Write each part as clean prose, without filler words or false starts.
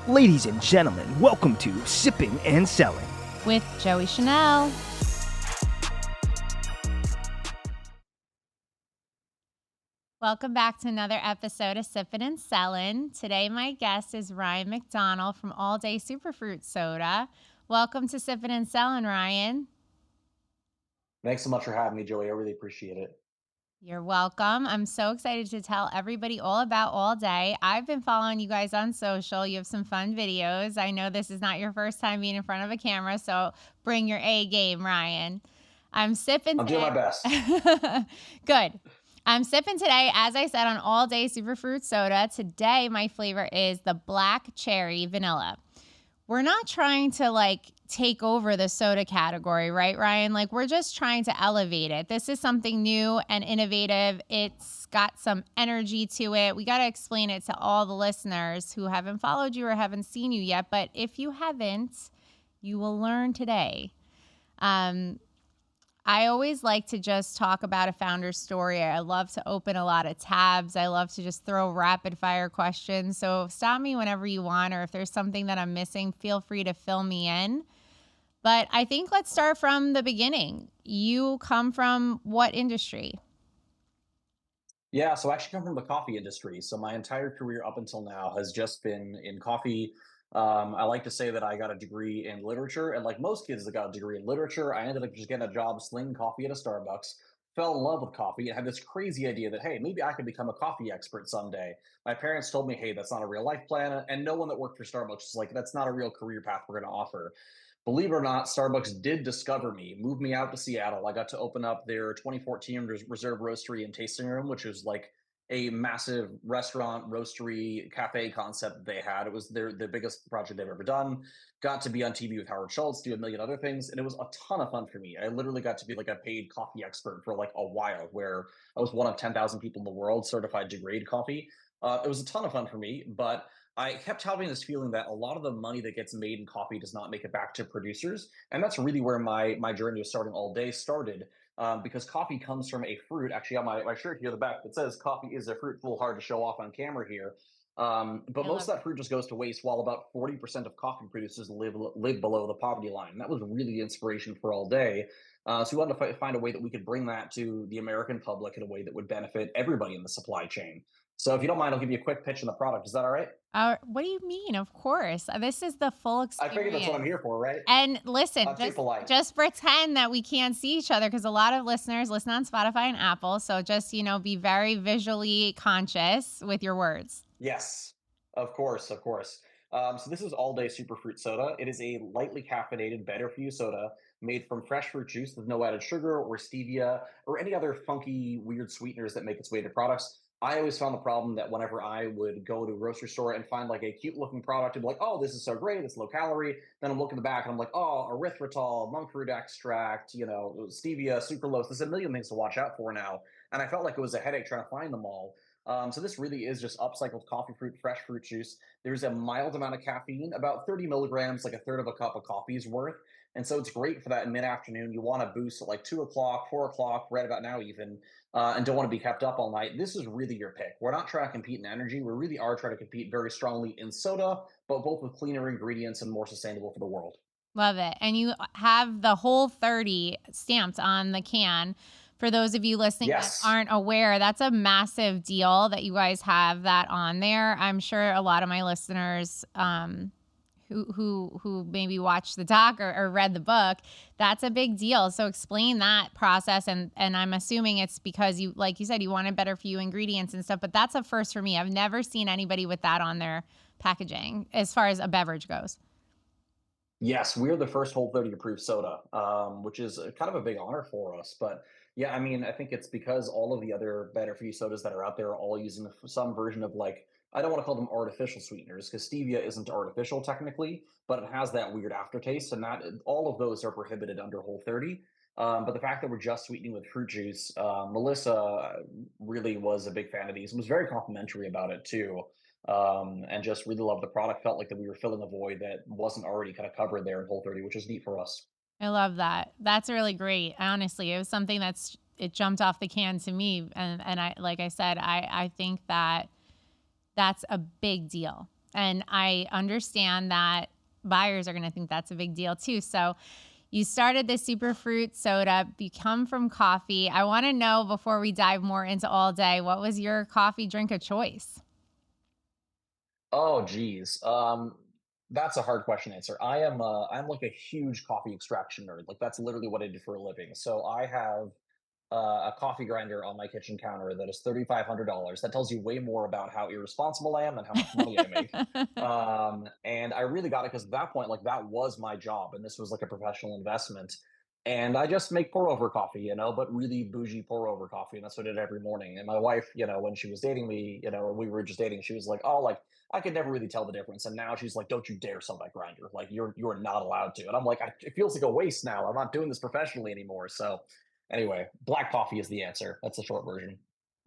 Ladies and gentlemen, welcome to Sippin and Selling with Joey Chanel. Welcome back to another episode of Sippin and Selling. Today my guest is Ryan McDonnell from ALLDAE Superfruit Soda. Welcome to Sippin and Selling, Ryan. Thanks so much for having me, Joey. I really appreciate it. You're welcome. I'm so excited to tell everybody all about ALLDAE. I've been following you guys on social. You have some fun videos. I know this is not your first time being in front of a camera, so bring your A game, Ryan. I'm sipping. I'm doing my best. Good. I'm sipping today, as I said, on ALLDAE Superfruit Soda. Today, my flavor is the black cherry vanilla. We're not trying to take over the soda category, right, Ryan? We're just trying to elevate it. This is something new and innovative. It's got some energy to it. We got to explain it to all the listeners who haven't followed you or haven't seen you yet. But if you haven't, you will learn today. I always like to just talk about a founder's story. I love to open a lot of tabs. I love to just throw rapid fire questions. So stop me whenever you want, or if there's something that I'm missing, feel free to fill me in. But I think let's start from the beginning. You come from what industry? Yeah, so I actually come from the coffee industry. So my entire career up until now has just been in coffee. I like to say that I got a degree in literature, and like most kids that got a degree in literature, I ended up just getting a job slinging coffee at a Starbucks, fell in love with coffee, and had this crazy idea that, hey, maybe I could become a coffee expert someday. My parents told me, hey, that's not a real life plan, and no one that worked for Starbucks was like, that's not a real career path we're going to offer. Believe it or not, Starbucks did discover me, moved me out to Seattle. I got to open up their 2014 Reserve Roastery and Tasting Room, which was like a massive restaurant, roastery, cafe concept that they had. It was their biggest project they've ever done. Got to be on TV with Howard Schultz, do a million other things, and it was a ton of fun for me. I literally got to be like a paid coffee expert for like a while, where I was one of 10,000 people in the world certified to grade coffee. It was a ton of fun for me, but I kept having this feeling that a lot of the money that gets made in coffee does not make it back to producers, and that's really where my journey of starting ALLDAE started. Because coffee comes from a fruit. Actually, on my shirt here, the back, it says coffee is a fruit. It's a little hard to show off on camera here. But most of that fruit just goes to waste, while about 40% of coffee producers live below the poverty line. And that was really the inspiration for ALLDAE. So we wanted to find a way that we could bring that to the American public in a way that would benefit everybody in the supply chain. So if you don't mind, I'll give you a quick pitch on the product. Is that all right? What do you mean? Of course. This is the full experience. I figured that's what I'm here for, right? And listen, just pretend that we can't see each other, because a lot of listeners listen on Spotify and Apple. So just, be very visually conscious with your words. Yes, of course, of course. So this is ALLDAE Superfruit Soda. It is a lightly caffeinated, better for you soda made from fresh fruit juice with no added sugar or stevia or any other funky, weird sweeteners that make its way to products. I always found the problem that whenever I would go to a grocery store and find like a cute looking product and be like, oh, this is so great, it's low calorie. Then I'm looking at the back and I'm like, oh, erythritol, monk fruit extract, stevia, sucralose. There's a million things to watch out for now. And I felt like it was a headache trying to find them all. So this really is just upcycled coffee fruit, fresh fruit juice. There's a mild amount of caffeine, about 30 milligrams, like a third of a cup of coffee's worth. And so it's great for that mid-afternoon. You want to boost at like 2 o'clock, 4 o'clock, right about now even, and don't want to be kept up all night. This is really your pick. We're not trying to compete in energy. We really are trying to compete very strongly in soda, but both with cleaner ingredients and more sustainable for the world. Love it. And you have the whole 30 stamped on the can. For those of you listening that aren't aware, that's a massive deal that you guys have that on there. I'm sure a lot of my listeners who maybe watched the doc or read the book, that's a big deal. So explain that process. And I'm assuming it's because you, like you said, you wanted better for you ingredients and stuff, but that's a first for me. I've never seen anybody with that on their packaging as far as a beverage goes. Yes, we're the first Whole 30 approved soda, which is kind of a big honor for us. But yeah, I mean, I think it's because all of the other better for you sodas that are out there are all using some version of like, I don't want to call them artificial sweeteners, because stevia isn't artificial technically, but it has that weird aftertaste, and that all of those are prohibited under Whole 30. But the fact that we're just sweetening with fruit juice, Melissa really was a big fan of these and was very complimentary about it too. And just really loved the product. Felt like that we were filling a void that wasn't already kind of covered there in Whole 30, which is neat for us. I love that. That's really great. Honestly, it was something it jumped off the can to me. And I, like I said, I think that's a big deal. And I understand that buyers are going to think that's a big deal too. So you started the Superfruit Soda, you come from coffee. I want to know before we dive more into all day, what was your coffee drink of choice? Oh, geez. That's a hard question to answer. I'm like a huge coffee extraction nerd. Like that's literally what I do for a living. So I have a coffee grinder on my kitchen counter that is $3,500. That tells you way more about how irresponsible I am and how much money I make. And I really got it because at that point, like that was my job, and this was like a professional investment. And I just make pour over coffee, but really bougie pour over coffee, and that's what I did every morning. And my wife, when she was dating me, we were just dating, she was like, "Oh, like I could never really tell the difference." And now she's like, "Don't you dare sell that grinder! Like you're not allowed to." And I'm like, "It feels like a waste now. I'm not doing this professionally anymore." So anyway, black coffee is the answer. That's the short version.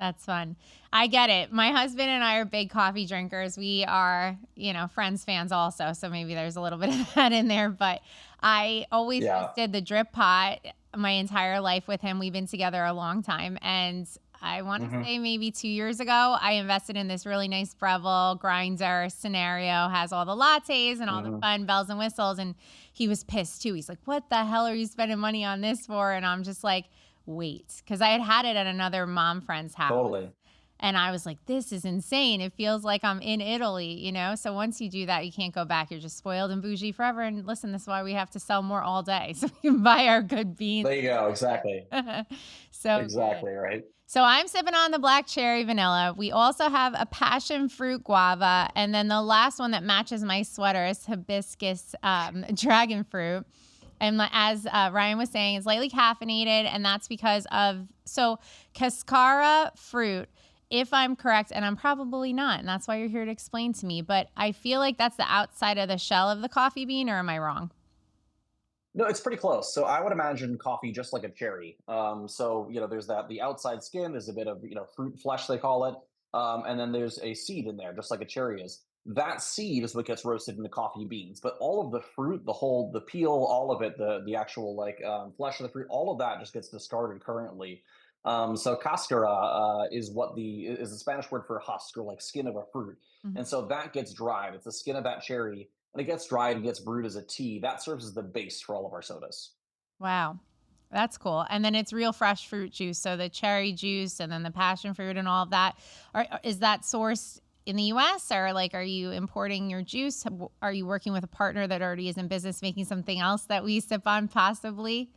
That's fun. I get it. My husband and I are big coffee drinkers. We are, Friends fans also. So maybe there's a little bit of that in there. But I always Yeah. just did the drip pot my entire life with him. We've been together a long time. And I want to Hmm. say maybe 2 years ago, I invested in this really nice Breville grinder scenario, has all the lattes and all the Hmm. fun bells and whistles. And he was pissed too. He's like, "What the hell are you spending money on this for?" And I'm just like, wait, because I had had it at another mom friend's house. Totally. And I was like, this is insane. It feels like I'm in Italy. So once you do that, you can't go back. You're just spoiled and bougie forever. And listen, this is why we have to sell more all day so we can buy our good beans. There you go. Exactly. So good. Exactly. Right. So I'm sipping on the black cherry vanilla. We also have a passion fruit guava. And then the last one that matches my sweater is hibiscus dragon fruit. And as Ryan was saying, it's lightly caffeinated, and that's because of Cascara fruit. If I'm correct, and I'm probably not, and that's why you're here to explain to me. But I feel like that's the outside of the shell of the coffee bean, or am I wrong? No, it's pretty close. So I would imagine coffee just like a cherry. So there's the outside skin. There's a bit of fruit flesh they call it, and then there's a seed in there, just like a cherry is. That seed is what gets roasted into coffee beans. But all of the fruit, the peel, all of it, the actual like flesh of the fruit, all of that just gets discarded currently. So cascara is the Spanish word for husk or like skin of a fruit, Mhm. and so that gets dried. It's the skin of that cherry and it gets dried and gets brewed as a tea. That serves as the base for all of our sodas. Wow. That's cool. And then it's real fresh fruit juice. So the cherry juice and then the passion fruit and all of that. Is that sourced in the US, or like are you importing your juice? Are you working with a partner that already is in business making something else that we sip on possibly?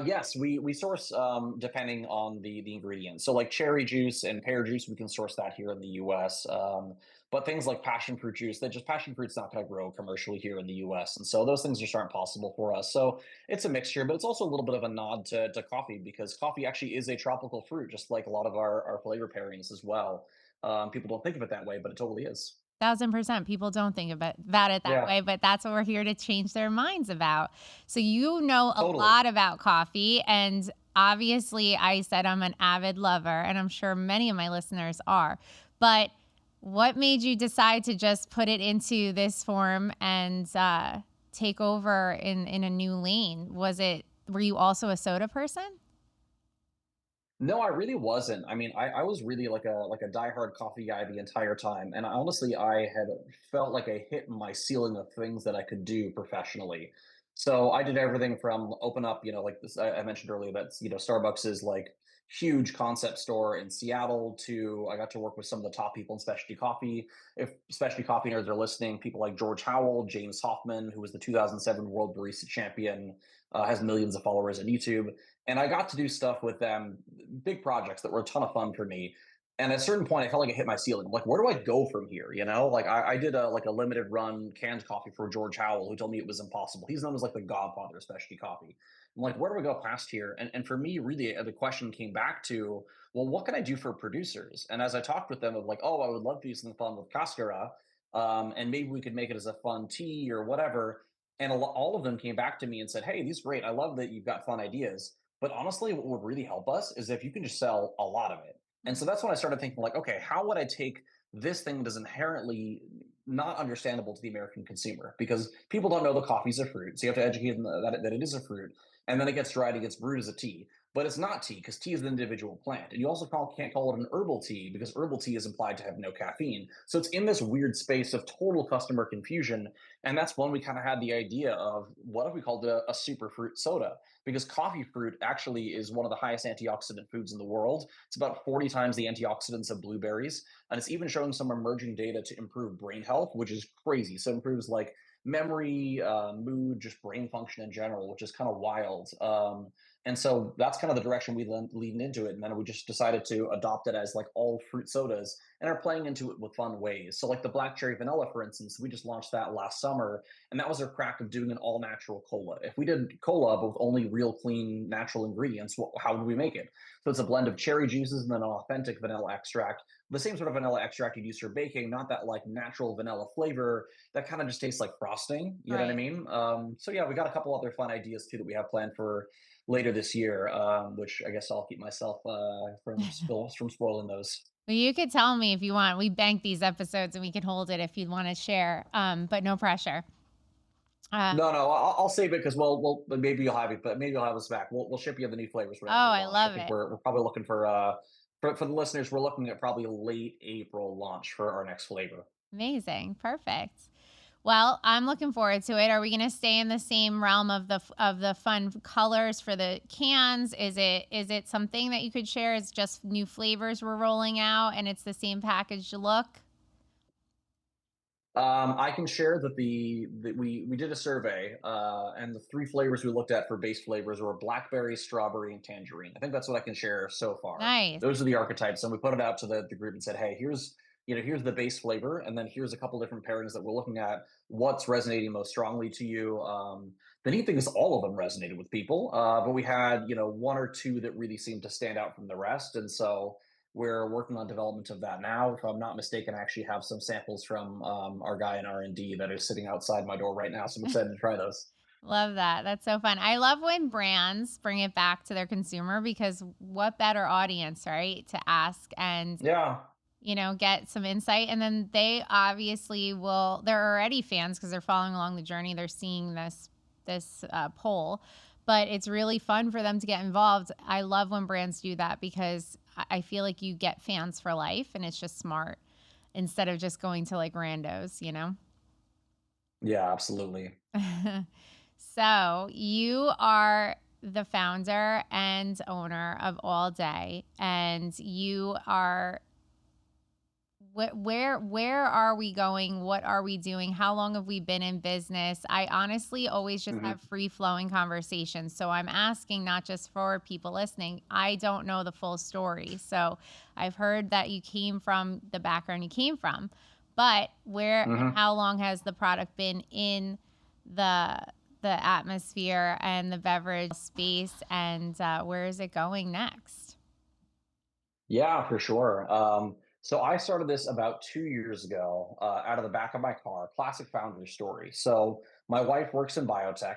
Yes, we source depending on the ingredients. So like cherry juice and pear juice, we can source that here in the U.S. But things like passion fruit juice, that just passion fruit's not going to grow commercially here in the U.S. And so those things just aren't possible for us. So it's a mixture, but it's also a little bit of a nod to coffee because coffee actually is a tropical fruit, just like a lot of our flavor pairings as well. People don't think of it that way, but it totally is. 1,000%. People don't think about it that Yeah, way, but that's what we're here to change their minds about. So you know a totally. lot about coffee, and obviously I said I'm an avid lover, and I'm sure many of my listeners are. But what made you decide to just put it into this form and take over in a new lane? Were you also a soda person? No, I really wasn't. I mean, I was really like a diehard coffee guy the entire time, and honestly, I had felt like I hit my ceiling of things that I could do professionally. So I did everything from open up, like this I mentioned earlier, that's Starbucks is like huge concept store in Seattle. To I got to work with some of the top people in specialty coffee. If specialty coffee nerds are listening, people like George Howell, James Hoffman, who was the 2007 World Barista Champion, has millions of followers on YouTube, and I got to do stuff with them, big projects that were a ton of fun for me. And at a certain point, I felt like I hit my ceiling. I'm like, where do I go from here? Like I did a limited run canned coffee for George Howell, who told me it was impossible. He's known as like the godfather of specialty coffee. I'm like, where do we go past here? And for me, really, the question came back to, well, what can I do for producers? And as I talked with them of like, oh, I would love to do something fun with Cascara, and maybe we could make it as a fun tea or whatever. And all of them came back to me and said, hey, these are great. I love that you've got fun ideas, but honestly, what would really help us is if you can just sell a lot of it. And so that's when I started thinking, like, okay, how would I take this thing that is inherently not understandable to the American consumer? Because people don't know the coffee's a fruit. So you have to educate them that it is a fruit. and then it gets dried, it gets brewed as a tea. But it's not tea because tea is an individual plant. And you also can't call it an herbal tea because herbal tea is implied to have no caffeine. So it's in this weird space of total customer confusion. And that's when we kind of had the idea of what if we called it a superfruit soda? Because coffee fruit actually is one of the highest antioxidant foods in the world. It's about 40 times the antioxidants of blueberries. And it's even showing some emerging data to improve brain health, which is crazy. So it improves like memory, mood, just brain function in general, which is kind of wild. And so that's kind of the direction we leaned into it. And then we just decided to adopt it as like all fruit sodas and are playing into it with fun ways. So, like the black cherry vanilla, for instance, we just launched that last summer. And that was our crack of doing an all natural cola. If we did cola, but with only real, clean, natural ingredients, how would we make it? So, it's a blend of cherry juices and then an authentic vanilla extract. The same sort of vanilla extract you'd use for baking, not that like natural vanilla flavor that kind of just tastes like frosting. You know what I Right. mean? So, yeah, we got a couple other fun ideas too that we have planned for later this year, which I guess I'll keep myself from spoiling those. Well, you could tell me if you want. We bank these episodes and we can hold it if you want to share. But no pressure. Uh, No, I'll save it because but maybe you'll have it, but maybe you'll have us back. We'll ship you the new flavors oh, whenever we I launch. I love think it. we're probably looking for the listeners. We're looking at probably late April launch for our next flavor. Amazing. Perfect. Well, I'm looking forward to it. Are we going to stay in the same realm of the fun colors for the cans? Is it something that you could share? Is just new flavors we're rolling out and it's the same package look? I can share that we did a survey, and the three flavors we looked at for base flavors were blackberry, strawberry, and tangerine. I think that's what I can share so far. Nice. Those are the archetypes, and we put it out to the group and said, "Hey, here's the base flavor, and then here's a couple different pairings that we're looking at. What's resonating most strongly to you?" The neat thing is all of them resonated with people, but we had one or two that really seemed to stand out from the rest, and so we're working on development of that now. If I'm not mistaken, I actually have some samples from our guy in R&D that are sitting outside my door right now. So I'm excited to try those. Love that. That's so fun. I love when brands bring it back to their consumer because what better audience, right? To ask and Yeah. get some insight. And then they obviously they're already fans because they're following along the journey. They're seeing this poll, but it's really fun for them to get involved. I love when brands do that because I feel like you get fans for life and it's just smart instead of just going to like randos. Yeah, absolutely. So you are the founder and owner of All Day, and you are where are we going? What are we doing? How long have we been in business? I honestly always just have Mhm. free flowing conversations. So I'm asking not just for people listening. I don't know the full story. So I've heard that you came from the background you came from, but where and Mhm. how long has the product been in the the atmosphere and the beverage space, and where is it going next? Yeah, for sure. So I started this about 2 years ago, out of the back of my car. Classic founder story. So my wife works in biotech.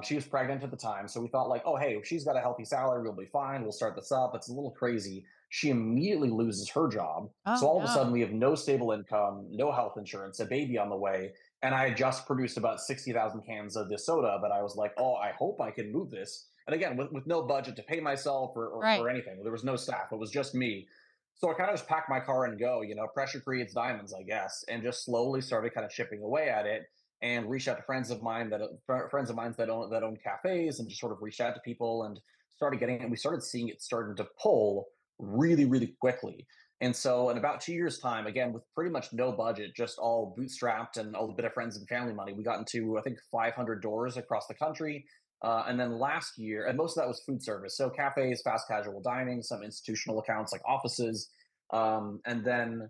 She was pregnant at the time, so we thought like, oh hey, if she's got a healthy salary, we'll be fine. We'll start this up. It's a little crazy. She immediately loses her job, so Oh all of a sudden no. we have no stable income, no health insurance, a baby on the way, and I had just produced about 60,000 cans of this soda. That I was like, oh, I hope I can move this. And again, with no budget to pay myself or Right. anything, there was no staff. It was just me. So I kind of just packed my car and go. Pressure creates diamonds, I guess, and just slowly started kind of chipping away at it and reached out to friends of mine that own cafes and just sort of reached out to people and started getting it. We started seeing it starting to pull really, really quickly. And so in about 2 years' time, again, with pretty much no budget, just all bootstrapped and a bit of friends and family money, we got into, I think, 500 doors across the country. And then last year, and most of that was food service. So cafes, fast casual dining, some institutional accounts like offices. And then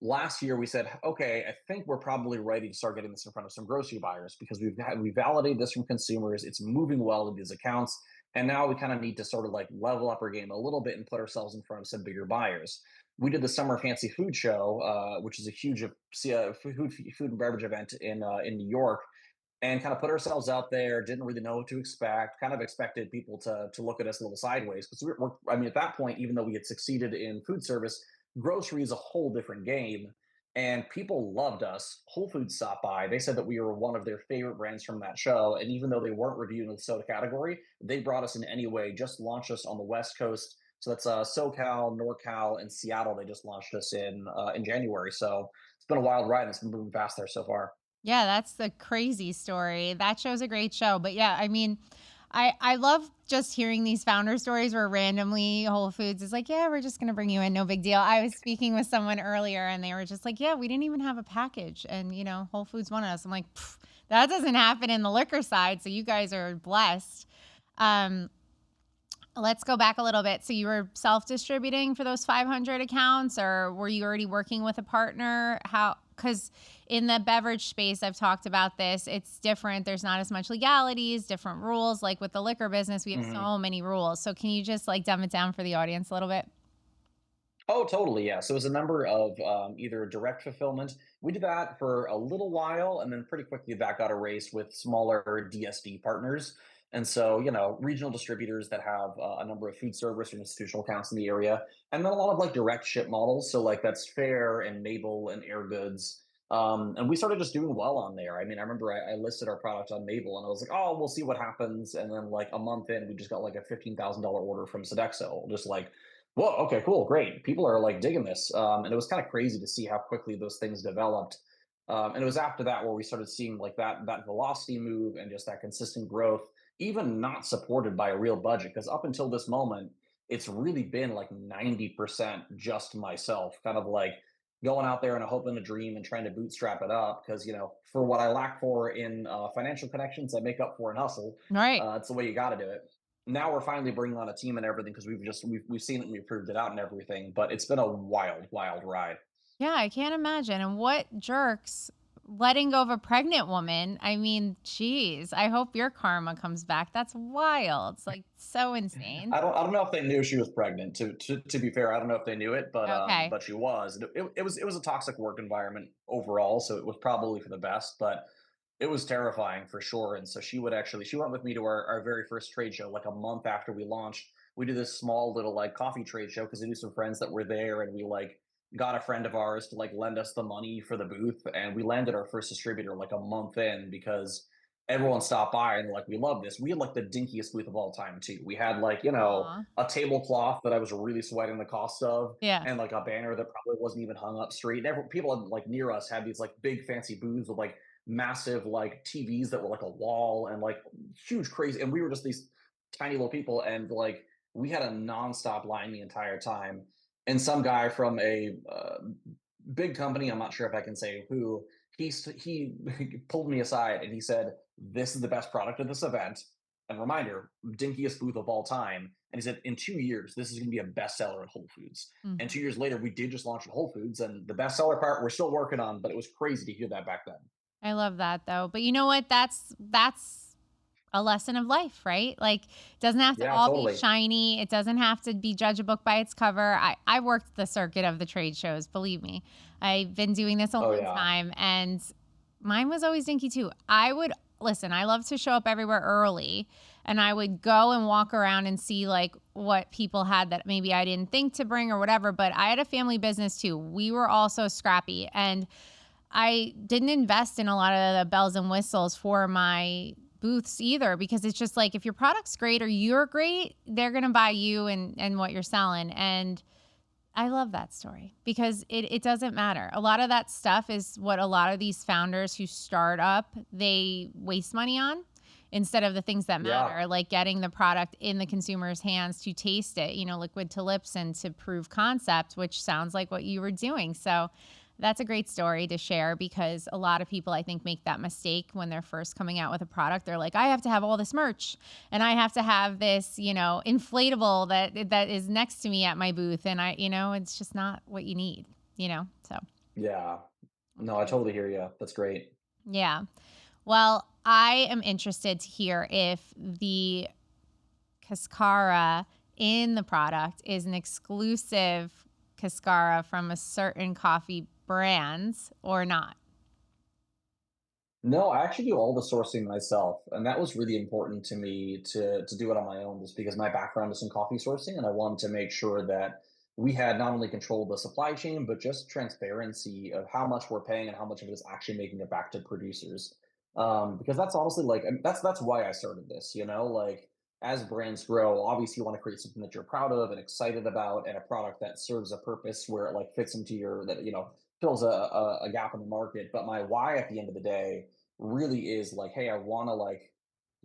last year we said, okay, I think we're probably ready to start getting this in front of some grocery buyers because we validated this from consumers. It's moving well in these accounts. And now we kind of need to sort of like level up our game a little bit and put ourselves in front of some bigger buyers. We did the Summer Fancy Food Show, which is a huge food and beverage event in New York, and kind of put ourselves out there. Didn't really know what to expect. Kind of expected people to look at us a little sideways because I mean, at that point, even though we had succeeded in food service, grocery is a whole different game. and people loved us. Whole Foods stopped by. They said that we were one of their favorite brands from that show. And even though they weren't reviewed in the soda category, they brought us in anyway, just launched us on the West Coast. So that's SoCal, NorCal, and Seattle. They just launched us in January. So it's been a wild ride. And it's been moving fast there so far. Yeah, that's the crazy story. That show's a great show. But yeah, I mean, I love just hearing these founder stories where randomly Whole Foods is like, yeah, we're just gonna bring you in, no big deal. I was speaking with someone earlier and they were just like, yeah, we didn't even have a package, and Whole Foods wanted us. I'm like, that doesn't happen in the liquor side, so you guys are blessed. Um, let's go back a little bit. So you were self-distributing for those 500 accounts, or were you already working with a partner? How? Because in the beverage space, I've talked about this. It's different. There's not as much legalities, different rules. Like with the liquor business, we have Mhm. so many rules. So can you just like dumb it down for the audience a little bit? Oh, totally. Yeah. So it was a number of either direct fulfillment. We did that for a little while, and then pretty quickly that got erased with smaller DSD partners. And so, regional distributors that have a number of food service or institutional accounts in the area, and then a lot of like direct ship models. So like that's Fair and Mabel and Air Goods. And we started just doing well on there. I mean, I remember I listed our product on Mabel, and I was like, "Oh, we'll see what happens." And then like a month in, we just got like a $15,000 order from Sodexo, just like, whoa, okay, cool, great. People are like digging this. And it was kind of crazy to see how quickly those things developed. And it was after that where we started seeing like that velocity move and just that consistent growth, even not supported by a real budget. Because up until this moment, it's really been like 90% just myself, kind of like going out there and hoping a dream and trying to bootstrap it up. Because, for what I lack for in financial connections, I make up for in hustle. Right. It's the way you got to do it. Now we're finally bringing on a team and everything because we've seen it and we've proved it out and everything. But it's been a wild ride. Yeah, I can't imagine. And what jerks letting go of a pregnant woman. I mean, geez, I hope your karma comes back. That's wild. It's like so insane. I don't know if they knew she was pregnant. To be fair, I don't know if they knew it, Okay. but she was. It was a toxic work environment overall, so it was probably for the best. But it was terrifying for sure. And so she went with me to our very first trade show like a month after we launched. We did this small little like coffee trade show because I knew some friends that were there, and we like got a friend of ours to like lend us the money for the booth, and we landed our first distributor like a month in because everyone stopped by and like we love this. We had like the dinkiest booth of all time too. We had like Aw. a tablecloth that I was really sweating the cost of, Yeah. and like a banner that probably wasn't even hung up straight. People like near us had these like big fancy booths with like massive like TVs that were like a wall and like huge crazy. And we were just these tiny little people, and like we had a nonstop line the entire time. And some guy from a big company, I'm not sure if I can say who, he pulled me aside and he said, "This is the best product of this event." And reminder, dinkiest booth of all time. And he said, "In 2 years, this is going to be a bestseller at Whole Foods." And Mhm. 2 years later, we did just launch at Whole Foods, and the bestseller part we're still working on, but it was crazy to hear that back then. I love that though. But you know what? That's a lesson of life, right? Like, it doesn't have to Yeah, all be totally. shiny. It doesn't have to be judge a book by its cover. I worked the circuit of the trade shows, believe me. I've been doing this a Oh long yeah. time, and mine was always dinky too. I would listen, I love to show up everywhere early, and I would go and walk around and see like what people had that maybe I didn't think to bring or whatever. But I had a family business too. We were also scrappy, and I didn't invest in a lot of the bells and whistles for my booths either, because it's just like if your product's great or you're great, they're going to buy you and what you're selling. And I love that story because it doesn't matter. A lot of that stuff is what a lot of these founders who start up, they waste money on instead of the things that Yeah. matter, like getting the product in the consumer's hands to taste it, liquid to lips and to prove concept, which sounds like what you were doing. So that's a great story to share because a lot of people, I think, make that mistake when they're first coming out with a product. They're like, I have to have all this merch and I have to have this, inflatable that is next to me at my booth. And it's just not what you need. So Yeah. that's No, I crazy. totally hear you. That's great. Yeah. Well, I am interested to hear if the Cascara in the product is an exclusive Cascara from a certain coffee brand or not. No, I actually do all the sourcing myself, and that was really important to me to do it on my own, just because my background is in coffee sourcing, and I wanted to make sure that we had not only control of the supply chain, but just transparency of how much we're paying and how much of it is actually making it back to producers. Because that's honestly like, and that's why I started this. Like as brands grow, obviously you want to create something that you're proud of and excited about, and a product that serves a purpose where it like fits into your that fills a gap in the market. But my why at the end of the day really is like, hey, I want to like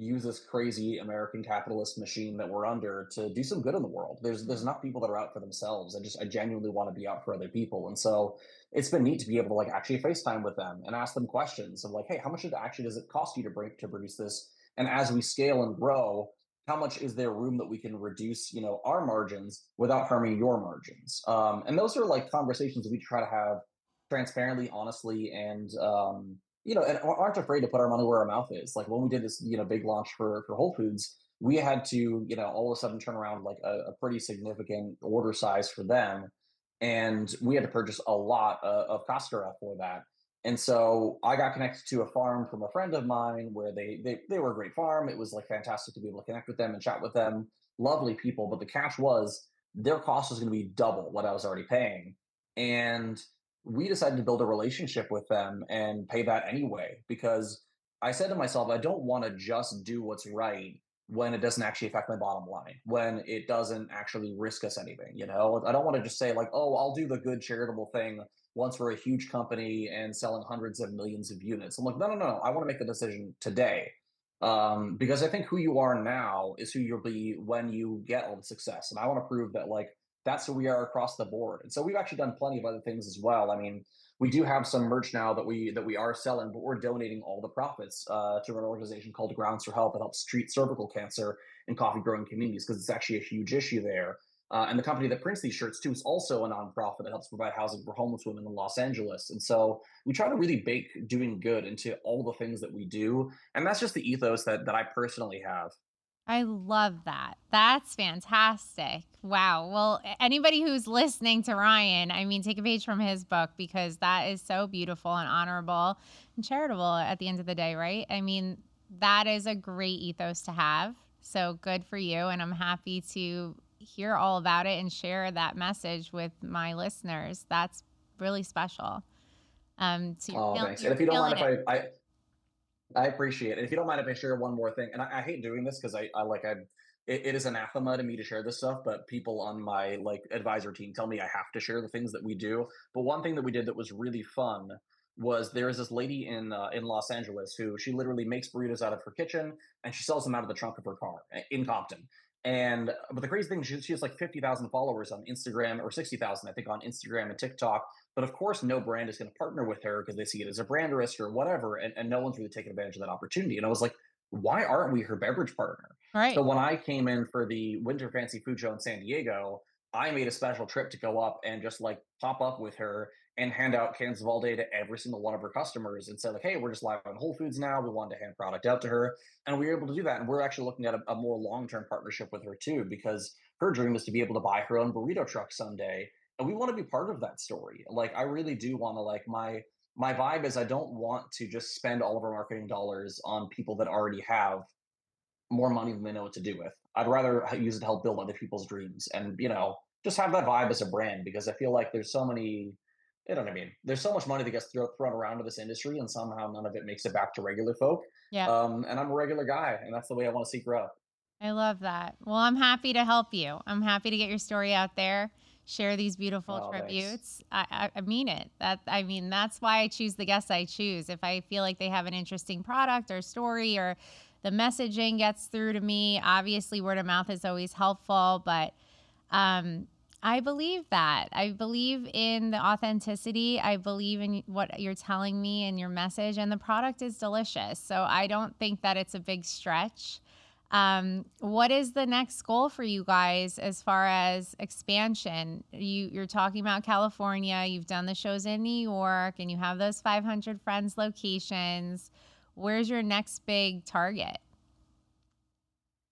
use this crazy American capitalist machine that we're under to do some good in the world. There's enough people that are out for themselves. I genuinely want to be out for other people. And so it's been neat to be able to like actually FaceTime with them and ask them questions of like, hey, how much does it cost you to produce this? And as we scale and grow, how much is there room that we can reduce, our margins without harming your margins? And those are like conversations that we try to have transparently, honestly, and and aren't afraid to put our money where our mouth is. Like when we did this, big launch for Whole Foods, we had to, all of a sudden turn around like a pretty significant order size for them, and we had to purchase a lot of Cascara for that. And so I got connected to a farm from a friend of mine where they were a great farm. It was like fantastic to be able to connect with them and chat with them. Lovely people, but the catch was their cost was going to be double what I was already paying. And we decided to build a relationship with them and pay that anyway because I said to myself, I don't want to just do what's right when it doesn't actually affect my bottom line, when it doesn't actually risk us anything. I don't want to just say, like, oh, I'll do the good charitable thing once we're a huge company and selling hundreds of millions of units. I'm like, no, no, no. I want to make the decision today. Because I think who you are now is who you'll be when you get all the success. And I want to prove that, like, that's who we are across the board. And so we've actually done plenty of other things as well. I mean, we do have some merch now that we are selling, but we're donating all the profits to an organization called Grounds for Health that helps treat cervical cancer in coffee growing communities because it's actually a huge issue there. And the company that prints these shirts too is also a nonprofit that helps provide housing for homeless women in Los Angeles. And so we try to really bake doing good into all the things that we do, and that's just the ethos that I personally have. I love that. That's fantastic. Wow. Well, anybody who's listening to Ryan, I mean, take a page from his book because that is so beautiful and honorable and charitable at the end of the day, right? I mean, that is a great ethos to have. So good for you. And I'm happy to hear all about it and share that message with my listeners. That's really special. So Oh, thanks. you're And if you don't mind killing if it. I appreciate it. If you don't mind if I share one more thing, and I hate doing this because it is anathema to me to share this stuff, but people on my like advisor team tell me I have to share the things that we do. But one thing that we did that was really fun was there is this lady in Los Angeles who she literally makes burritos out of her kitchen and she sells them out of the trunk of her car in Compton. And but the crazy thing, she has like 50,000 followers on Instagram, or 60,000, I think, on Instagram and TikTok. But of course, no brand is going to partner with her because they see it as a brand risk or whatever. And no one's really taken advantage of that opportunity. And I was like, why aren't we her beverage partner? So Right. when I came in for the Winter Fancy Food Show in San Diego, I made a special trip to go up and just like pop up with her and hand out cans of all day to every single one of her customers and said, like, hey, we're just live on Whole Foods now. We wanted to hand product out to her. And we were able to do that. And we're actually looking at a more long term partnership with her too, because her dream is to be able to buy her own burrito truck someday, and we want to be part of that story. Like I really do want to like my vibe is I don't want to just spend all of our marketing dollars on people that already have more money than they know what to do with. I'd rather use it to help build other people's dreams and just have that vibe as a brand because I feel like there's so many. You know what I mean? There's so much money that gets thrown around to this industry, and somehow none of it makes it back to regular folk. Yeah. And I'm a regular guy, and that's the way I want to see grow. I love that. Well, I'm happy to help you. I'm happy to get your story out there, share these beautiful Oh, thanks. tributes. I mean it. I mean that's why I choose the guests I choose. If I feel like they have an interesting product or story or the messaging gets through to me, obviously word of mouth is always helpful, but um I believe that. I believe in the authenticity. I believe in what you're telling me and your message, and the product is delicious. So I don't think that it's a big stretch. What is the next goal for you guys as far as expansion? You're talking about California, you've done the shows in New York, and you have those 500 Friends locations. Where's your next big target?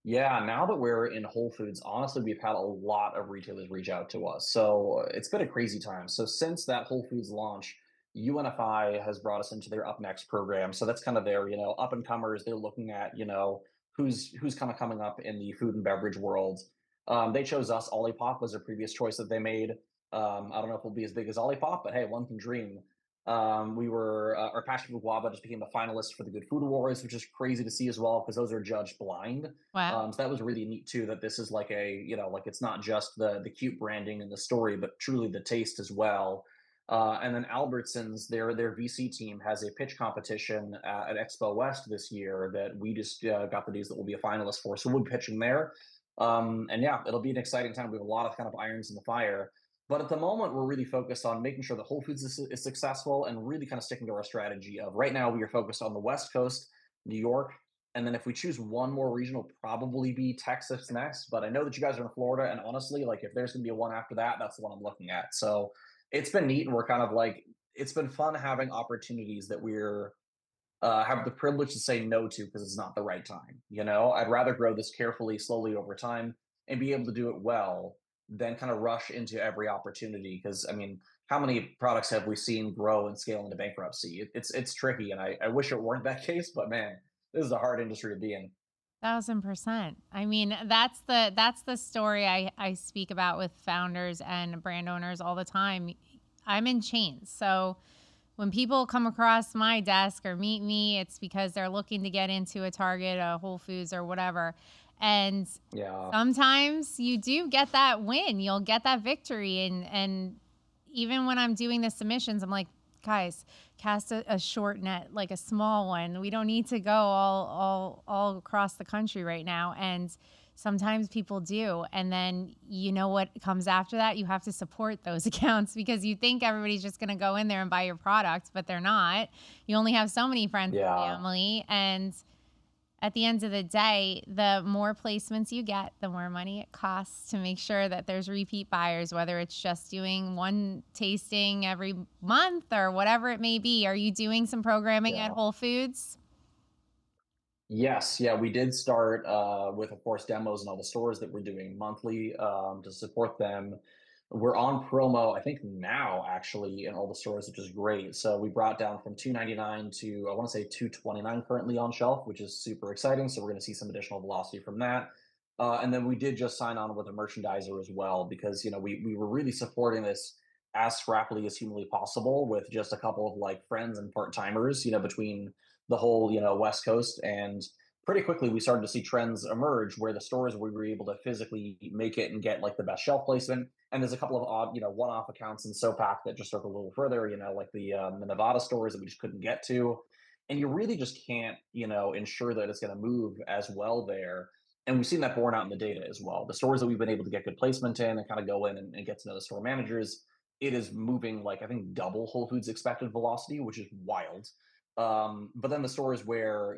Yeah, now that we're in Whole Foods, honestly, we've had a lot of retailers reach out to us. So it's been a crazy time. So since that Whole Foods launch, UNFI has brought us into their Up Next program. So that's kind of their, up and comers. They're looking at, who's kind of coming up in the food and beverage world. They chose us. Olipop was a previous choice that they made. I don't know if we'll be as big as Olipop, but hey, one can dream. We were our passion for guava just became a finalist for the Good Food Awards, which is crazy to see as well because those are judged blind. Wow. So that was really neat too. That this is like a like it's not just the cute branding and the story, but truly the taste as well. And then Albertsons, their VC team has a pitch competition at Expo West this year that we just got the news that we'll be a finalist for. So we'll be pitching there. And yeah, it'll be an exciting time. We have a lot of kind of irons in the fire. But at the moment, we're really focused on making sure that Whole Foods is successful and really kind of sticking to our strategy of right now we are focused on the West Coast, New York, and then if we choose one more region, it'll probably be Texas next. But I know that you guys are in Florida, and honestly, like if there's going to be a one after that, that's the one I'm looking at. So it's been neat, and we're kind of like it's been fun having opportunities that we're have the privilege to say no to because it's not the right time. I'd rather grow this carefully, slowly over time, and be able to do it well than kind of rush into every opportunity. Because I mean, how many products have we seen grow and scale into bankruptcy? It's tricky, and I wish it weren't that case, but man, this is a hard industry to be in. 1,000%. I mean, that's the story I speak about with founders and brand owners all the time. I'm in chains. So when people come across my desk or meet me, it's because they're looking to get into a Target, a Whole Foods or whatever. And Yeah, sometimes you do get that win. You'll get that victory. And even when I'm doing the submissions, I'm like, guys, cast a short net, like a small one. We don't need to go all across the country right now. And sometimes people do. And then you know what comes after that? You have to support those accounts because you think everybody's just going to go in there and buy your product, but they're not. You only have so many friends and yeah. family. And at the end of the day, the more placements you get, the more money it costs to make sure that there's repeat buyers, whether it's just doing one tasting every month or whatever it may be. Are you doing some programming at Yeah. Whole Foods? Yes, yeah, we did start with, of course, demos and all the stores that we're doing monthly to support them. We're on promo, I think now actually in all the stores, which is great. So we brought down from 299 to I want to say 229 currently on shelf, which is super exciting. So we're going to see some additional velocity from that. And then we did just sign on with a merchandiser as well because we were really supporting this as scrappily as humanly possible with just a couple of like friends and part timers, between the whole West Coast, and pretty quickly we started to see trends emerge where the stores we were able to physically make it and get like the best shelf placement. And there's a couple of odd one-off accounts in SoPac that just took a little further, like the Nevada stores that we just couldn't get to. And you really just can't ensure that it's going to move as well there. And we've seen that borne out in the data as well. The stores that we've been able to get good placement in and kind of go in and get to know the store managers, it is moving like I think double Whole Foods expected velocity, which is wild. But then the stores where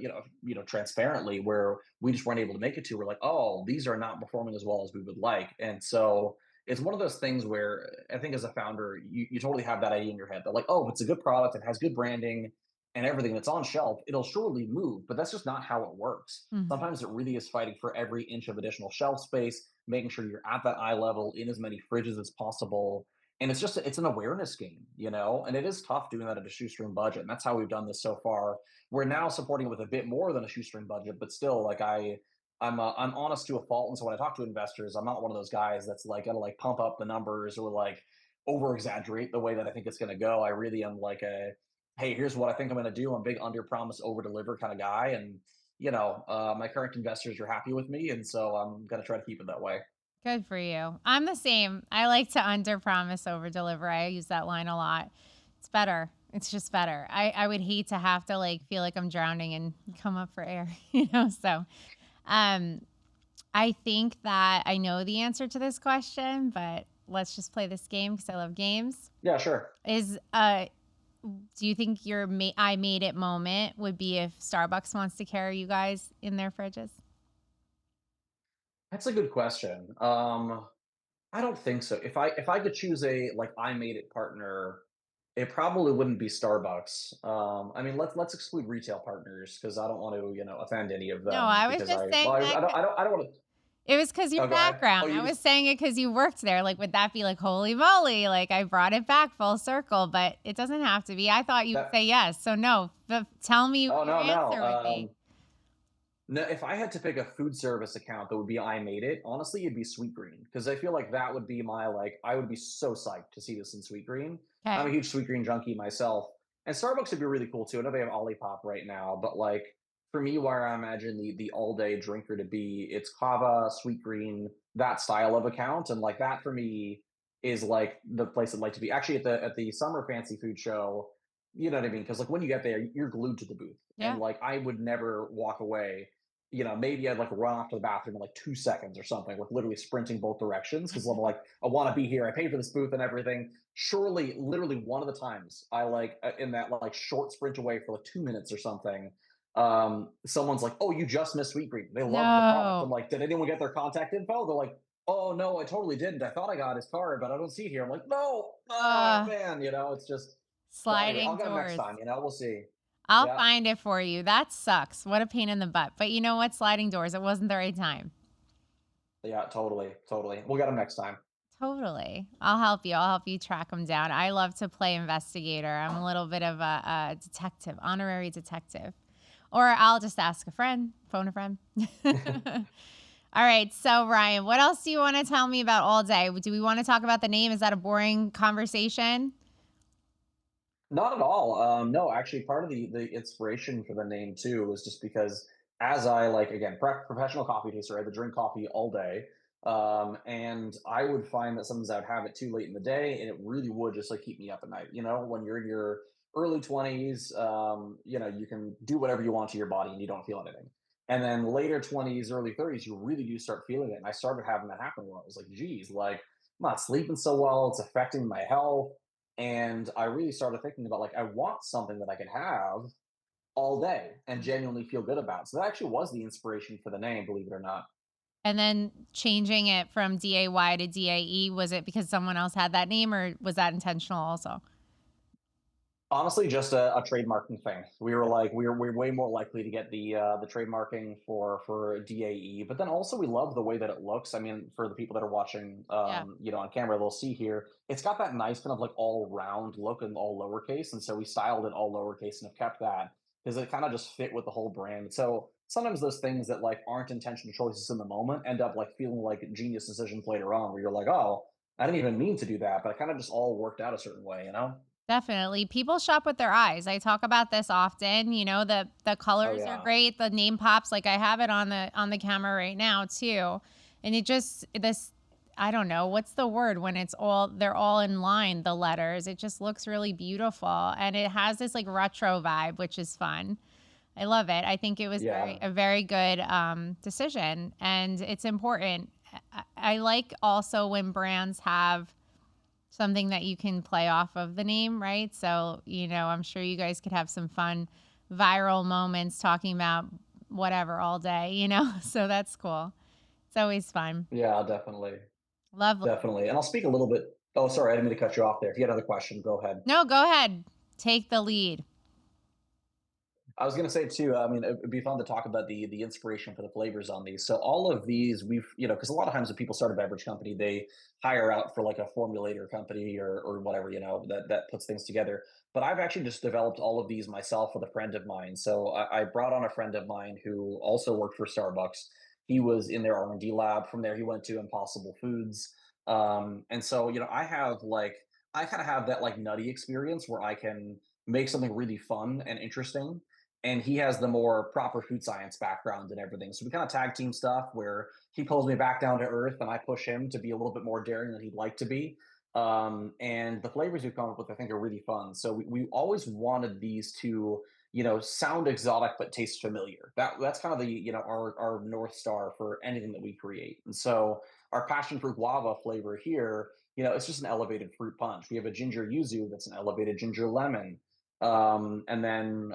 transparently where we just weren't able to make it to, we're like, oh, these are not performing as well as we would like. And so it's one of those things where I think as a founder, you totally have that idea in your head that like, oh, if it's a good product, it has good branding and everything that's on shelf, it'll surely move. But that's just not how it works. Mhm. Sometimes it really is fighting for every inch of additional shelf space, making sure you're at that eye level in as many fridges as possible. And it's an awareness game, and it is tough doing that at a shoestring budget. And that's how we've done this so far. We're now supporting it with a bit more than a shoestring budget, but still, like I'm honest to a fault. And so when I talk to investors, I'm not one of those guys that's like gotta like pump up the numbers or like over exaggerate the way that I think it's gonna go. I really am like hey, here's what I think I'm gonna do. I'm a big under promise, over deliver kind of guy. And my current investors are happy with me. And so I'm gonna try to keep it that way. Good for you. I'm the same. I like to under promise, over deliver. I use that line a lot. It's better. It's just better. I would hate to have to like feel like I'm drowning and come up for air, So um I think that I know the answer to this question, but let's just play this game because I love games. Yeah, sure. Is do you think your I made it moment would be if Starbucks wants to carry you guys in their fridges? That's a good question. I don't think so. If I could choose a like I made it partner, it probably wouldn't be Starbucks. I mean, let's exclude retail partners because I don't want to offend any of No, them I was because just I well saying that. I don't want to. It was because your Oh, go ahead. Oh, background. you I was just saying it because you worked there. Like, would that be like, holy moly? Like, I brought it back full circle, but it doesn't have to be. I thought you would that. say yes. So, no, but tell me Oh what your no answer would be. No, if I had to pick a food service account that would be I Made It, honestly, it'd be Sweet Green because I feel like that would be my like I would be so psyched to see this in Sweet Green. I'm a Okay. huge Sweet Green junkie myself, and Starbucks would be really cool too. I know they have Olipop right now, but like for me, where I imagine the all day drinker to be, it's kava, Sweet Green, that style of account, and like that for me is like the place I'd like to be. Actually, at the summer fancy food show, you know what I mean? Because like when you get there, you're glued to the booth, and Yeah. like I would never walk away. Maybe I'd like run off to the bathroom in like 2 seconds or something, like literally sprinting both directions because I'm like, I want to be here. I paid for this booth and everything. Surely, literally one of the times I like in that like short sprint away for like 2 minutes or something, someone's like, "Oh, you just missed Sweet Green. They love the product." I'm No. like, "Did anyone get their contact info?" They're like, "Oh no, I totally didn't. I thought I got his card, but I don't see it here." I'm like, "No, oh Uh, man, it's just." So anyway, I'll sliding get them next doors. time. We'll see. I'll Yeah, find it for you. That sucks. What a pain in the butt. But you know what? Sliding doors. It wasn't the right time. yeah, totally, totally. We'll get them next time. Totally. I'll help you. I'll help you track them down. I love to play investigator. I'm a little bit of a detective, honorary detective. Or I'll just ask a friend, phone a friend. All right. So, Ryan, what else do you want to tell me about all day? Do we want to talk about the name? Is that a boring conversation? Not at all. No, actually, part of the inspiration for the name too was just because as I like again professional coffee taster, I had to drink coffee all day, and I would find that sometimes I would have it too late in the day, and it really would just like keep me up at night. When you're in your early 20s, you can do whatever you want to your body and you don't feel anything. And then later 20s, early 30s, you really do start feeling it. And I started having that happen where I was like, geez, like I'm not sleeping so well. It's affecting my health, and I really started thinking about like I want something that I can have all day and genuinely feel good about. So that actually was the inspiration for the name, believe it or not. And then changing it from DAY to DAE, was it because someone else had that name or was that intentional also? Honestly, just a trademarking thing. We were like, we're way more likely to get the trademarking for DAE, but then also we love the way that it looks. I mean, for the people that are watching, Yeah. on camera, they'll see here it's got that nice kind of like all round look and all lowercase, and so we styled it all lowercase and have kept that because it kind of just fit with the whole brand. So sometimes those things that like aren't intentional choices in the moment end up like feeling like genius decisions later on, where you're like, oh, I didn't even mean to do that, but it kind of just all worked out a certain way. Definitely. People shop with their eyes. I talk about this often. The Oh colors are yeah. great. The name pops. Like I have it on the camera right now too. And it just this I don't know, what's the word when they're all in line, the letters. It just looks really beautiful and it has this like retro vibe, which is fun. I love it. I think it was Yeah. a very good decision and it's important. I like also when brands have something that you can play off of the name, right? So, I'm sure you guys could have some fun viral moments talking about whatever all day. So that's cool. It's always fun. Yeah, definitely. Lovely. Definitely. And I'll speak a little bit. Oh, sorry, I didn't mean to cut you off there. If you had another question, go ahead. No, go ahead. Take the lead. I was going to say too. I mean, it'd be fun to talk about the inspiration for the flavors on these. So all of these, because a lot of times when people start a beverage company, they hire out for like a formulator company or whatever, that puts things together. But I've actually just developed all of these myself with a friend of mine. So I brought on a friend of mine who also worked for Starbucks. He was in their R&D lab. From there, he went to Impossible Foods. And so I kind of have that like nutty experience where I can make something really fun and interesting, and he has the more proper food science background and everything. So we kind of tag team stuff where he pulls me back down to earth and I push him to be a little bit more daring than he'd like to be. And the flavors we've come up with, I think, are really fun. So we always wanted these to, sound exotic but taste familiar. That's kind of the, our north star for anything that we create. And so our passion fruit guava flavor here, it's just an elevated fruit punch. We have a ginger yuzu that's an elevated ginger lemon, and then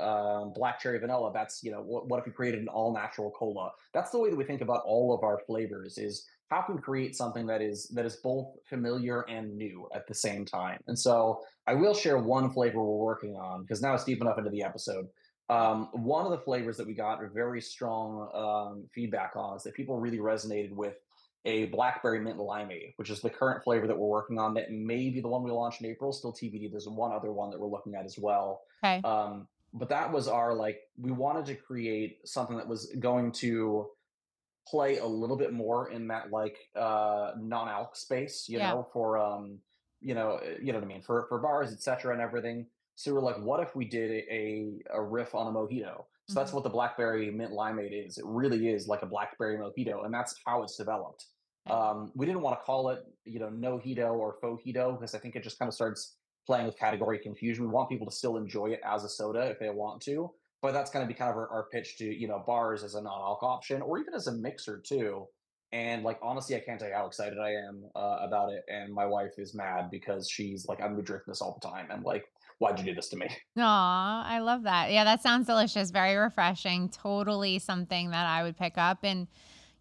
black cherry vanilla. That's what if we created an all natural cola? That's the way that we think about all of our flavors. Is how can we create something that is both familiar and new at the same time? And so I will share one flavor we're working on because now it's deep enough into the episode. One of the flavors that we got a very strong feedback on is that people really resonated with a blackberry mint limeade, which is the current flavor that we're working on. That may be the one we launch in April. Still TBD. There's one other one that we're looking at as well. Okay. Um, but that was our like we wanted to create something that was going to play a little bit more in that like non-alc space, Yeah. for you know what I mean, for bars, etc. and everything. So we're like, what if we did a riff on a mojito? So that's Mhm. what the blackberry mint limeade is. It really is like a blackberry mojito, and that's how it's developed. I love We didn't want to call it, no hito or faux hito, because I think it just kind of starts playing with category confusion. We want people to still enjoy it as a soda if they want to, but that's going to be kind of our pitch to bars as a non-alc option or even as a mixer too. And like honestly, I can't tell you how excited I am about it. And my wife is mad because she's like, "I'm drinking this all the time." And like, why'd you do this to me? Aw, I love that. Yeah, that sounds delicious, very refreshing, totally something that I would pick up, and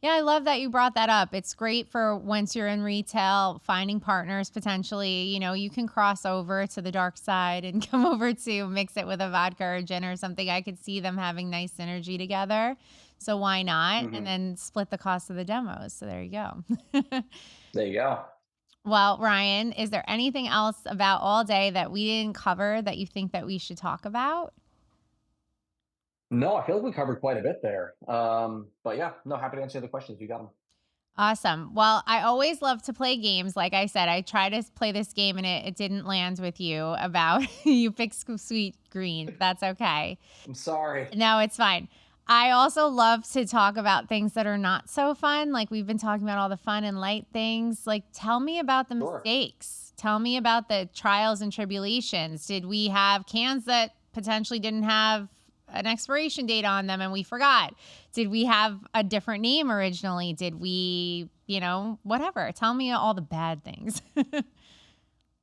yeah, I love that you brought that up. It's great for once you're in retail, finding partners potentially, you can cross over to the dark side and come over to mix it with a vodka or gin or something. I could see them having nice synergy together. So why not? And Hmm. then split the cost of the demos. So there you go. There you go. Well, Ryan, is there anything else about All Day that we didn't cover that you think that we should talk about? No, I feel like we covered quite a bit there. But yeah, no, happy to answer the questions. You got them. Awesome. Well, I always love to play games. Like I said, I tried to play this game and it didn't land with you about you pick sweet green. That's okay. I'm sorry. No, it's fine. I also love to talk about things that are not so fun. Like we've been talking about all the fun and light things. Like tell me about the Sure. mistakes. Tell me about the trials and tribulations. Did we have cans that potentially didn't have an expiration date on them and we forgot? Did we have a different name originally? Did we, whatever. Tell me all the bad things.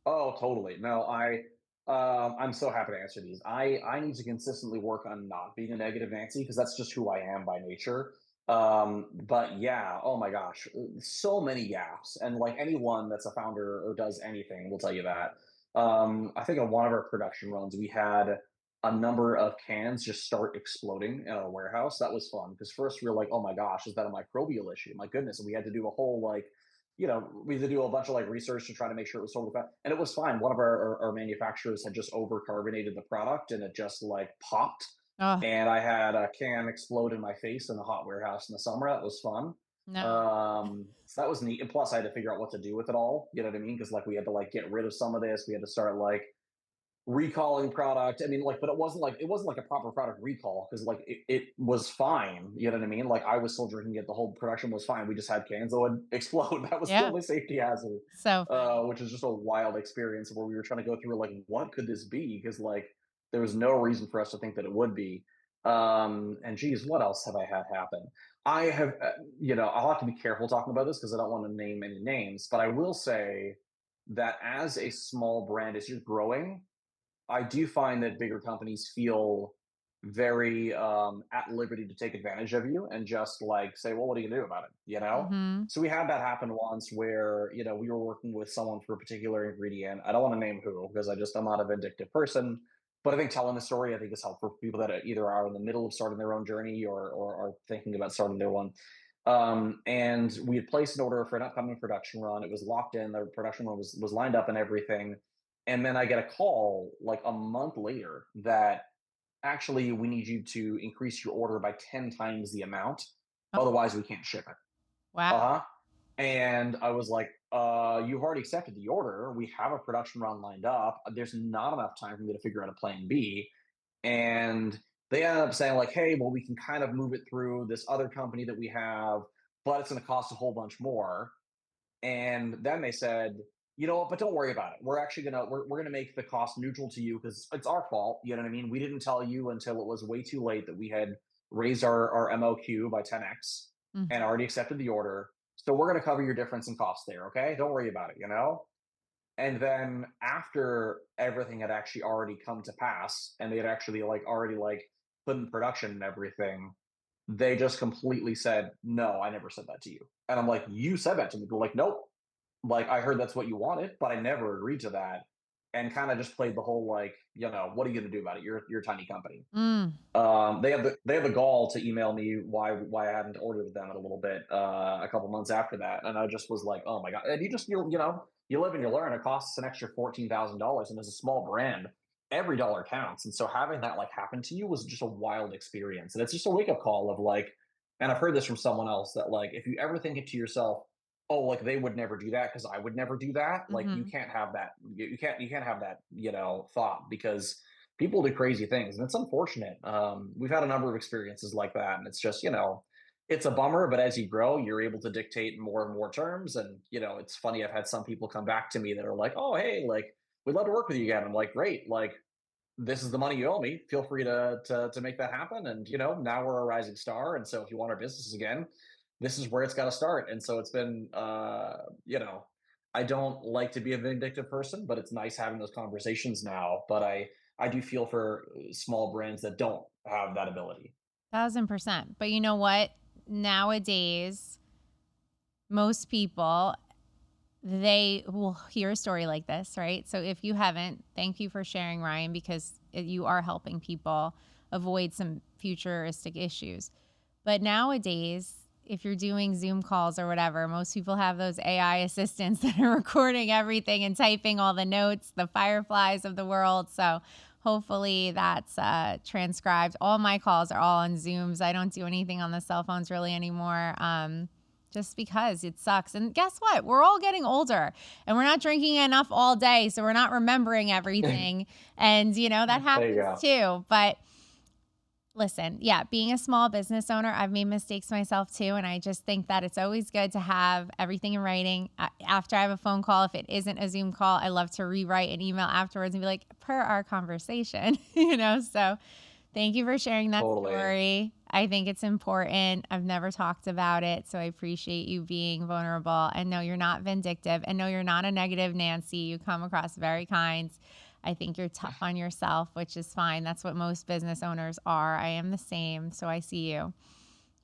Oh, totally. No, I'm so happy to answer these. I need to consistently work on not being a negative Nancy because that's just who I am by nature. But yeah, oh my gosh, so many gaps, and like anyone that's a founder or does anything will tell you that. I think on one of our production runs, we had a number of cans just start exploding in our warehouse. That was fun because first we were like, oh my gosh, is that a microbial issue? My goodness, and we had to do a whole like we had to do a bunch of like research to try to make sure it was totally fine. And it was fine. One of our manufacturers had just over carbonated the product and it just like popped. Oh, And I had a can explode in my face in the hot warehouse in the summer. That was fun. no. So that was neat. And plus I had to figure out what to do with it all. You know what I mean? Because like we had to like get rid of some of this. We had to start like recalling product. I mean, like, but it wasn't like a proper product recall because like it was fine. You know what I mean? Like I was still drinking it. The whole production was fine. We just had cans that would explode. That was the Yeah. only safety hazard, So funny. which is just a wild experience where we were trying to go through like what could this be? Because like there was no reason for us to think that it would be. And geez, what else have I had happen? I have, I'll have to be careful talking about this because I don't want to name any names, but I will say that as a small brand, as you're growing, I do find that bigger companies feel very at liberty to take advantage of you and just like say, well, what are you gonna do about it? Mhm. So we had that happen once where we were working with someone for a particular ingredient. I don't want to name who because I'm not a vindictive person, but I think telling the story I think is helpful for people that either are in the middle of starting their own journey or are thinking about starting their one. And we had placed an order for an upcoming production run. It was locked in. The production run was lined up and everything. And then I get a call like a month later that actually we need you to increase your order by 10 times the amount. Oh, Otherwise, we can't ship it. wow. Uh huh. And I was like, you've already accepted the order. We have a production run lined up. There's not enough time for me to figure out a plan B. And they ended up saying, like, hey, well, we can kind of move it through this other company that we have, but it's going to cost a whole bunch more. And then they said, you know what, but don't worry about it. We're gonna make the cost neutral to you because it's our fault. You know what I mean? We didn't tell you until it was way too late that we had raised our MOQ by 10x and Mhm. already accepted the order. So we're gonna cover your difference in cost there, okay? Don't worry about it. And then after everything had actually already come to pass and they had actually like already like put in production and everything, they just completely said, "No, I never said that to you." And I'm like, "You said that to me." They're like, "Nope." Like, I heard that's what you wanted, but I never agreed to that. And kind of just played the whole like, what are you gonna do about it? You're a tiny company. Mm. They have the gall to email me why I hadn't ordered with them in a little bit a couple months after that, and I just was like, oh my god! And you live and you learn. It costs an extra $14,000, and as a small brand, every dollar counts. And so having that like happen to you was just a wild experience. And it's just a wake up call of like, and I've heard this from someone else that like, if you ever think it to yourself, oh, like they would never do that because I would never do that. Like you Hmm. can't have that. You can't have that, thought because people do crazy things and it's unfortunate. We've had a number of experiences like that. And it's just, it's a bummer, but as you grow, you're able to dictate more and more terms. And, it's funny. I've had some people come back to me that are like, oh, hey, like, we'd love to work with you again. I'm like, great. Like, this is the money you owe me. Feel free to make that happen. And now we're a rising star. And so if you want our businesses again, this is where it's got to start. And so it's been, I don't like to be a vindictive person, but it's nice having those conversations now. But I do feel for small brands that don't have that ability. 1,000%. But you know what? Nowadays, most people, they will hear a story like this, right? So if you haven't, thank you for sharing, Ryan, because you are helping people avoid some futuristic issues. But nowadays, if you're doing Zoom calls or whatever, most people have those AI assistants that are recording everything and typing all the notes, the Fireflies of the world. So hopefully that's transcribed. All my calls are all on Zooms. I don't do anything on the cell phones really anymore. Just because it sucks. And guess what? We're all getting older and we're not drinking enough all day. So we're not remembering everything. And, that There you happens go. too. But listen, yeah, being a small business owner, I've made mistakes myself too. And I just think that it's always good to have everything in writing. After I have a phone call, if it isn't a Zoom call, I love to rewrite an email afterwards and be like, per our conversation, So thank you for sharing that Totally. story. I think it's important. I've never talked about it, so I appreciate you being vulnerable. And no, you're not vindictive. And no, you're not a negative Nancy. You come across very kind. I think you're tough on yourself, which is fine. That's what most business owners are. I am the same, so I see you.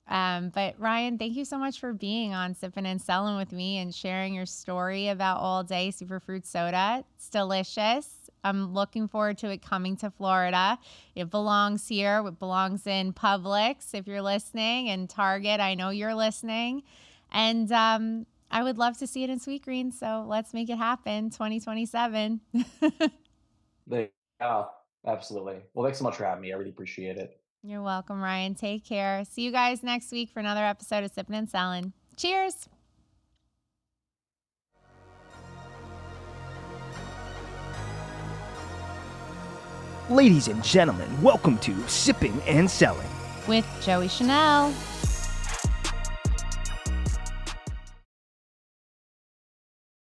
But Ryan, thank you so much for being on Sippin and Selling with me and sharing your story about ALLDAE Superfruit Soda. It's delicious. I'm looking forward to it coming to Florida. It belongs here. It belongs in Publix if you're listening, and Target. I know you're listening. And I would love to see it in Sweetgreen. So let's make it happen 2027. Yeah, absolutely. Well, thanks so much for having me. I really appreciate it. You're welcome, Ryan. Take care. See you guys next week for another episode of Sippin' and Selling. Cheers. Ladies and gentlemen, welcome to Sipping and Selling. With Joey Chanel.